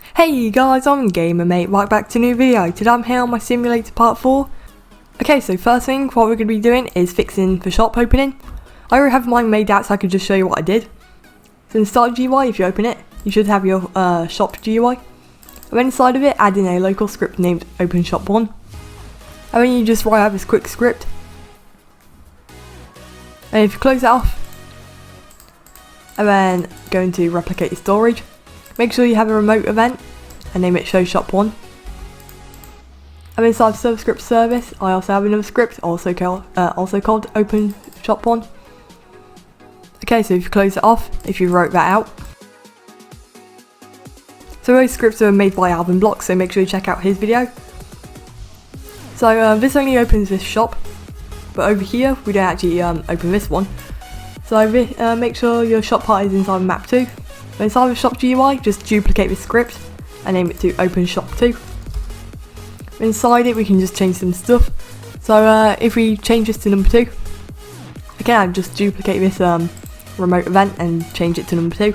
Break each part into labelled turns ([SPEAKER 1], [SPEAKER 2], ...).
[SPEAKER 1] Hey guys, I'm Gamer Mate, right back to a new video. Today I'm here on my simulator part 4. Okay, so first thing, what we're going to be doing is fixing the shop opening. I already have mine made out so I could just show you what I did. So in the start GUI, if you open it, you should have your shop GUI. And then inside of it, add in a local script named OpenShop1. And then you just write out this quick script. And if you close it off, and then go into replicate your storage, make sure you have a remote event and name it showshop1. And inside server script service, I also have another script also called OpenShop1. Okay, so if you close it off, if you wrote that out. So those scripts are made by ROBLOX, so make sure you check out his video. So this only opens this shop, but over here we don't actually open this one. So make sure your shop part is inside map 2. So inside the shop GUI, just duplicate this script and name it to OpenShop2. Inside it we can just change some stuff. So if we change this to number 2, again just duplicate this remote event and change it to number 2.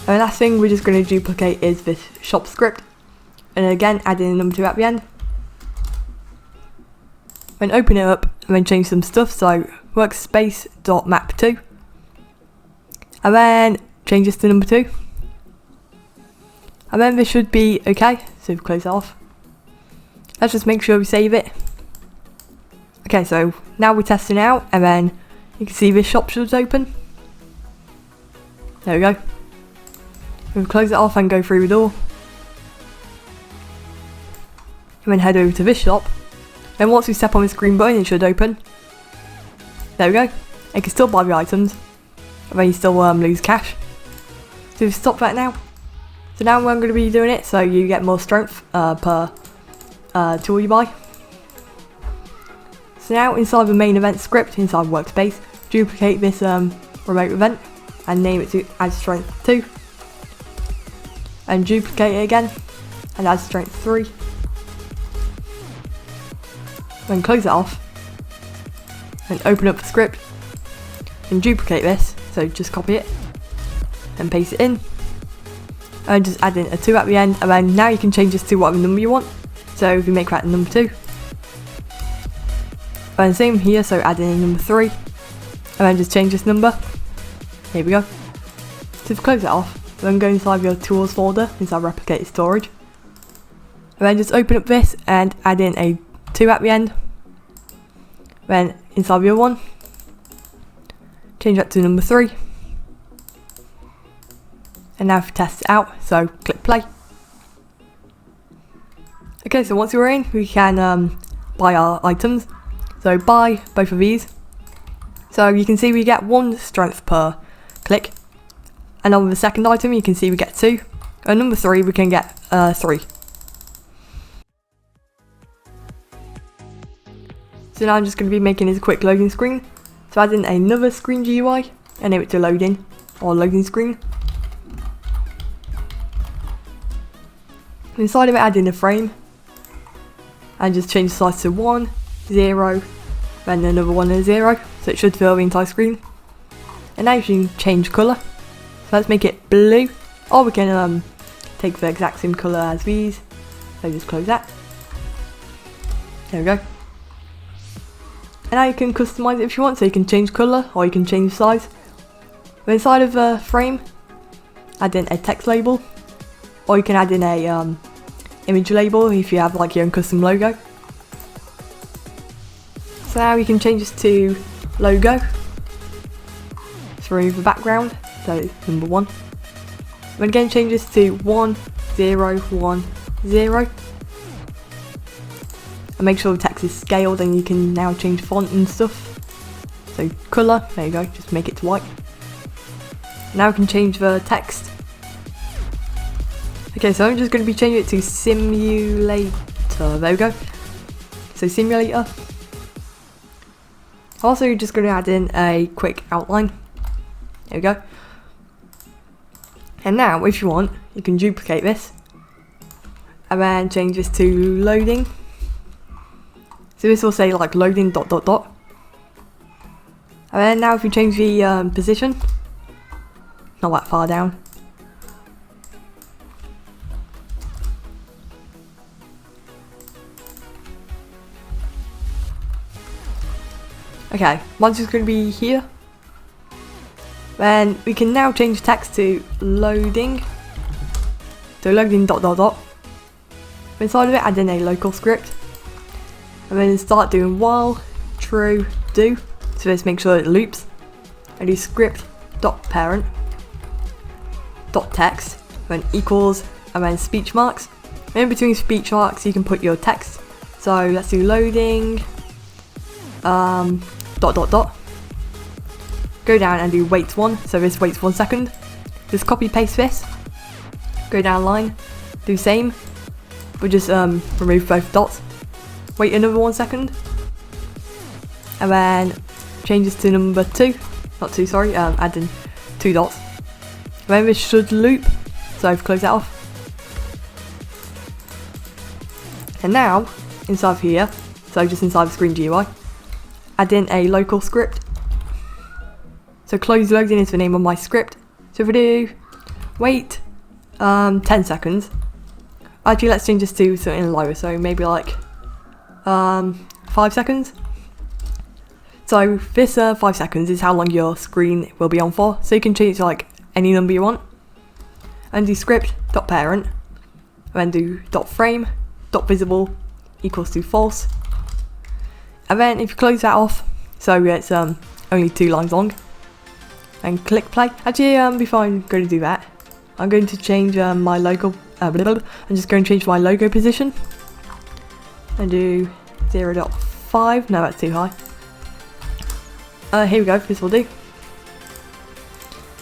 [SPEAKER 1] And the last thing we're just going to duplicate is this shop script, and again add in a number 2 at the end. Then open it up and then change some stuff, so workspace.map2, and then change this to number 2, and then this should be okay. So if we close it off, let's just make sure we save it. Okay, so now we're testing out, and then you can see this shop should open. There we go. We'll close it off and go through the door, and then head over to this shop. Then once we step on this green button, it should open. There we go. You can still buy the items, and then you still lose cash. So we've stopped that now. So now I'm going to be doing it so you get more strength per tool you buy. So now inside the main event script, inside workspace, duplicate this remote event and name it to add strength 2. And duplicate it again and add strength 3. Then close it off and open up the script and duplicate this, so just copy it and paste it in and just add in a 2 at the end, and then now you can change this to whatever number you want. So if you make that number 2, and same here, so add in a number 3 and then just change this number. Here we go. So if you close it off, then go inside your tools folder inside replicate storage, and then just open up this and add in a 2 at the end. Then inside the other one, change that to number 3. And now if we test it out, so click play. Okay, so once we're in, we can buy our items. So buy both of these. So you can see we get 1 strength per click. And on the second item, you can see we get 2. And number 3, we can get 3. So now I'm just going to be making this a quick loading screen. So add in another screen GUI and name it to loading or loading screen. Inside of it, add in a frame and just change the size to 1, 0, then another 1 and 0, so it should fill the entire screen. And now you can change colour. So let's make it blue, or we can take the exact same colour as these. So just close that. There we go. And now you can customise it if you want, so you can change colour or you can change size. But inside of the frame, add in a text label, or you can add in a image label if you have like your own custom logo. So now you can change this to logo. So remove the background, so it's number 1. Then again change this to 1, 0, 1, 0. And make sure the text is scaled, and you can now change font and stuff. So colour, there you go, just make it to white. Now we can change the text. Okay, so I'm just going to be changing it to simulator, there we go. So simulator. Also just going to add in a quick outline. There we go. And now if you want, you can duplicate this and then change this to loading. So this will say like loading ... And then now if you change the position, not that far down. Okay, mine's just going to be here. Then we can now change text to loading. So loading ... Inside of it, add in a local script. And then start doing while, true, do. So let's make sure it loops. And do script.parent .text, then equals, and then speech marks. And in between speech marks you can put your text. So let's do loading, ... Go down and do wait 1, so this waits 1 second. Just copy paste this, go down line, do same, but just remove both dots. Wait another 1 second, and then change this to number 2, not 2, sorry, add in 2 dots. And then this should loop, so close that off. And now, inside here, so just inside the screen GUI, add in a local script. So close loading is the name of my script. So if we do wait 10 seconds, actually let's change this to something lower, so maybe like 5 seconds. So this 5 seconds is how long your screen will be on for, so you can change it to like any number you want. And do script.parent, and then do .frame, .visible equals to false. And then if you close that off, so it's only 2 lines long, and click play. Actually, before I'm going to do that, I'm going to change my logo. I'm just going to change my logo position and do 0.5. No, that's too high. Here we go. This will do.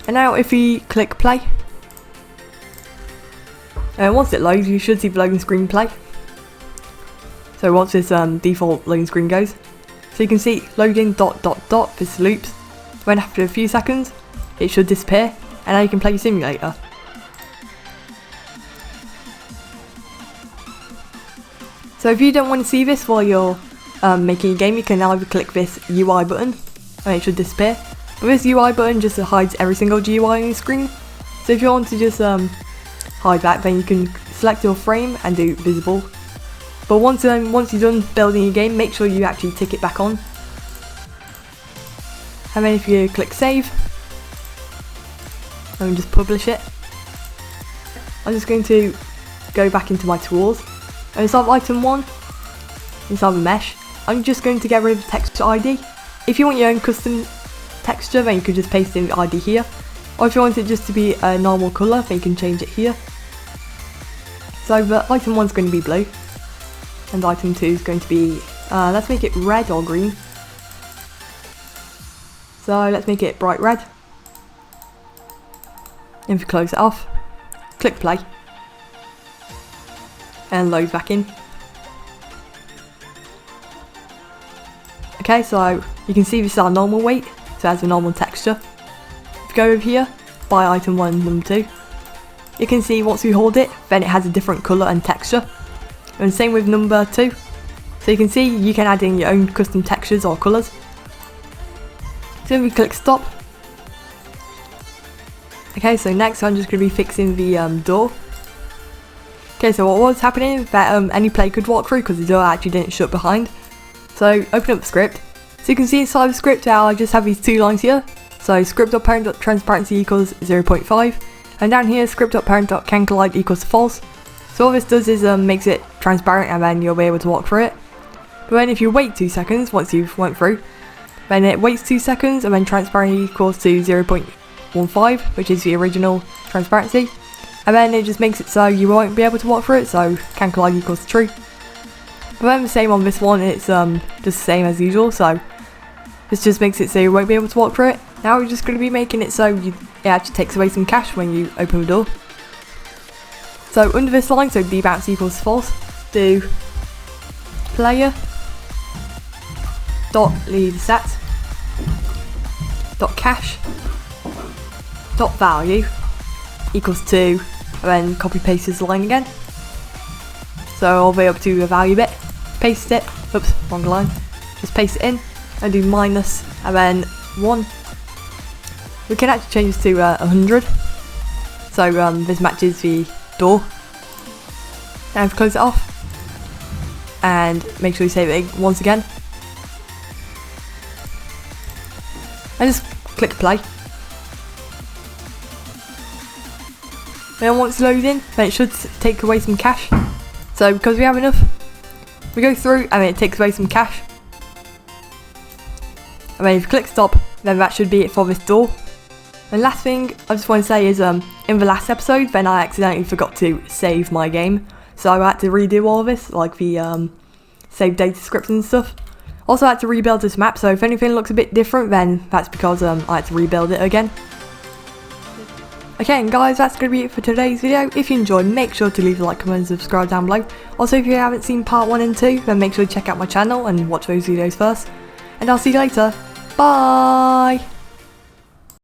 [SPEAKER 1] And now, if we click play, once it loads, you should see the loading screen play. So once this default loading screen goes, so you can see loading ... This loops. When after a few seconds, it should disappear, and now you can play your simulator. So if you don't want to see this while you're making a game, you can either click this UI button, and it should disappear. But this UI button just hides every single GUI on your screen. So if you want to just hide that, then you can select your frame and do visible. But once you're done building your game, make sure you actually tick it back on. And then if you click save, and just publish it, I'm just going to go back into my tools, and inside of item 1, inside the mesh, I'm just going to get rid of the texture ID. If you want your own custom texture, then you could just paste in the ID here, or if you want it just to be a normal colour, then you can change it here. So the item 1 is going to be blue, and item 2 is going to be, let's make it red or green. So let's make it bright red. If you close it off, click play, and load back in. Okay, so you can see this is our normal weight, so it has a normal texture. If you go over here, by item 1 number 2, you can see once we hold it, then it has a different colour and texture. And same with number 2. So you can see you can add in your own custom textures or colours. So if we click stop. Okay, so next I'm just going to be fixing the door. Okay, so what was happening that any player could walk through because the door actually didn't shut behind. So open up the script. So you can see inside the script how I just have these 2 lines here. So script.parent.transparency equals 0.5. And down here script.parent.canCollide equals false. So all this does is makes it transparent, and then you'll be able to walk through it. But then if you wait 2 seconds once you've went through, then it waits 2 seconds, and then transparency equals to 0.15, which is the original transparency. And then it just makes it so you won't be able to walk through it, so canCollide equals true. But then the same on this one, it's just the same as usual, so this just makes it so you won't be able to walk through it. Now we're just going to be making it so it actually takes away some cache when you open the door. So under this line, so debounce equals false, do player dot lead set dot cache dot value equals 2, and then copy paste this line again. So all the way up to the value bit, paste it, oops, wrong line, just paste it in and do minus and then 1, we can actually change this to 100. So this matches the door. Now if we close it off and make sure you save it once again. And just click play. Then once it loads in, then it should take away some cash. So because we have enough, we go through and it takes away some cash. And then if you click stop, then that should be it for this door. And last thing I just want to say is in the last episode, then I accidentally forgot to save my game. So I had to redo all of this, like the save data scripts and stuff. Also I had to rebuild this map, so if anything looks a bit different, then that's because I had to rebuild it again. Okay, and guys, that's going to be it for today's video. If you enjoyed, make sure to leave a like, comment and subscribe down below. Also, if you haven't seen part 1 and 2, then make sure to check out my channel and watch those videos first. And I'll see you later. Bye!